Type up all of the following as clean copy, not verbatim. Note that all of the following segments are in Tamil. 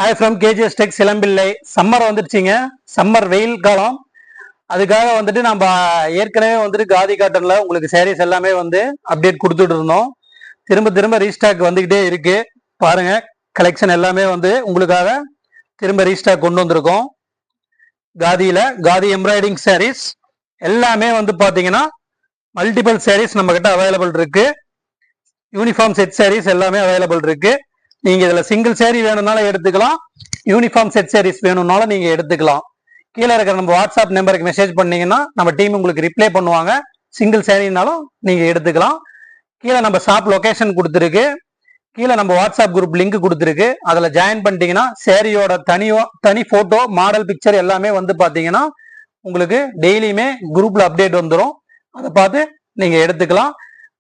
I from KGS tech Silambillai. Summer வந்துடுச்சிங்க. சம்மர் வெயில் காலம். அதுக்காக வந்துட்டு நம்ம ஏற்கனவே வந்துட்டு காதி காட்டன்ல உங்களுக்கு சாரீஸ் எல்லாமே வந்து அப்டேட் கொடுத்துட்டு இருந்தோம். திரும்ப திரும்ப ரீஸ்டாக் வந்துகிட்டே இருக்கு. பாருங்க, கலெக்ஷன் எல்லாமே வந்து உங்களுக்காக திரும்ப ரீஸ்டாக் கொண்டு வந்திருக்கோம். காதியில காதி எம்ப்ராய்டிங் சாரீஸ் எல்லாமே வந்து பாத்தீங்கன்னா மல்டிபிள் சாரீஸ் நம்ம கிட்ட அவைலபிள் இருக்கு. யூனிஃபார்ம் செட் சாரீஸ் எல்லாமே அவைலபிள் இருக்கு. நீங்க இதுல சிங்கிள் சேரீ வேணும்னாலும் எடுத்துக்கலாம், யூனிஃபார்ம் செட் சாரீஸ் வேணும்னாலும் நீங்க எடுத்துக்கலாம். கீழே இருக்கிற நம்ம வாட்ஸ்அப் நம்பருக்கு மெசேஜ் பண்ணீங்கன்னா நம்ம டீம் உங்களுக்கு ரிப்ளை பண்ணுவாங்க. சிங்கிள் சேரீனாலும் நீங்க எடுத்துக்கலாம். கீழே நம்ம ஷாப் லொகேஷன் கொடுத்துருக்கு, கீழே நம்ம வாட்ஸ்அப் குரூப் லிங்க் கொடுத்துருக்கு. அதுல ஜாயின் பண்ணிட்டீங்கன்னா சேரீயோட தனி போட்டோ, மாடல் பிக்சர் எல்லாமே வந்து பாத்தீங்கன்னா உங்களுக்கு டெய்லியுமே குரூப்ல அப்டேட் வந்துடும். அதை பார்த்து நீங்க எடுத்துக்கலாம்.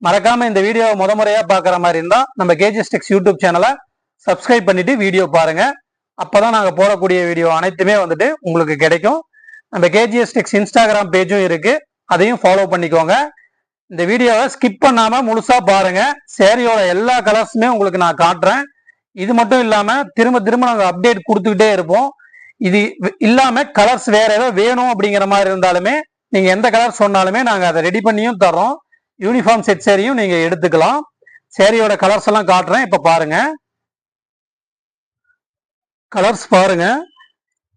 மறக்காம இந்த வீடியோவை முறையா பாக்குற மாதிரி இருந்தா நம்ம கேஜிஎஸ் டெக்ஸ் யூடியூப் சேனலை சப்ஸ்கிரைப் பண்ணிட்டு வீடியோ பாருங்க. அப்பதான் நாங்க போடக்கூடிய வீடியோ அனைத்துமே வந்துட்டு உங்களுக்கு கிடைக்கும். நம்ம கேஜிஎஸ் டெக்ஸ் இன்ஸ்டாகிராம் பேஜும் இருக்கு, அதையும் ஃபாலோ பண்ணிக்கோங்க. இந்த வீடியோவை ஸ்கிப் பண்ணாம முழுசா பாருங்க. சேரீயோட எல்லா கலர்ஸுமே உங்களுக்கு நான் காட்டுறேன். இது மட்டும் இல்லாம திரும்ப திரும்ப நாங்க அப்டேட் கொடுத்துக்கிட்டே இருப்போம். இது இல்லாம கலர்ஸ் வேற ஏதோ வேணும் அப்படிங்கிற மாதிரி இருந்தாலுமே நீங்க எந்த கலர் சொன்னாலுமே நாங்க அதை ரெடி பண்ணியும் தர்றோம். யூனிஃபார்ம் செட் சேரீயும் நீங்க எடுத்துக்கலாம். சேரீயோட கலர்ஸ் எல்லாம் காட்டுறேன், இப்ப பாருங்க. கலர்ஸ் பாருங்க.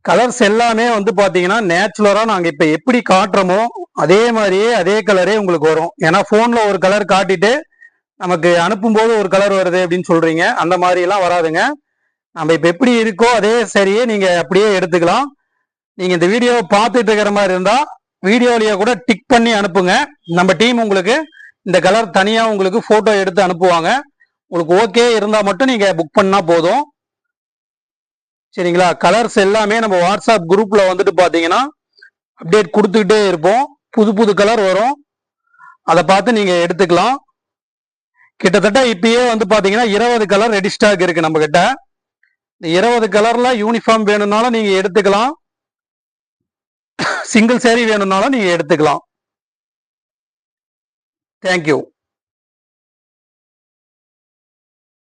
கலர்ஸ் எல்லாமே வந்து பாத்தீங்கன்னா நேச்சுரலா நாங்க இப்ப எப்படி காட்டுறோமோ அதே மாதிரியே அதே கலரே உங்களுக்கு வரும். ஏன்னா போன்ல ஒரு கலர் காட்டிட்டு நமக்கு அனுப்பும் போது ஒரு கலர் வருது அப்படின்னு சொல்றீங்க, அந்த மாதிரி எல்லாம் வராதுங்க. நம்ம இப்ப எப்படி இருக்கோ அதே சரியே நீங்க அப்படியே எடுத்துக்கலாம். நீங்க இந்த வீடியோவை பார்த்துட்டு இருக்கிற மாதிரி இருந்தா வீடியோலயே கூட டிக் பண்ணி அனுப்புங்க. நம்ம டீம் உங்களுக்கு இந்த கலர் தனியா உங்களுக்கு போட்டோ எடுத்து அனுப்புவாங்க. உங்களுக்கு ஓகே இருந்தா மட்டும் நீங்க புக் பண்ணா போதும், சரிங்களா? கலர்ஸ் எல்லாமே நம்ம வாட்ஸ்அப் குரூப்ல வந்துட்டு பாத்தீங்கன்னா அப்டேட் கொடுத்துக்கிட்டே இருப்போம். புது புது கலர் வரும், அதை பார்த்து நீங்க எடுத்துக்கலாம். கிட்டத்தட்ட இப்பயே வந்து பாத்தீங்கன்னா 20 கலர் ரெடி ஸ்டாக் இருக்கு நம்ம கிட்ட. 20 கலர்ல யூனிஃபார்ம் வேணும்னாலும் நீங்க எடுத்துக்கலாம், சிங்கிள் சேரீ வேணும்னாலும் நீங்க எடுத்துக்கலாம். தேங்க்யூ.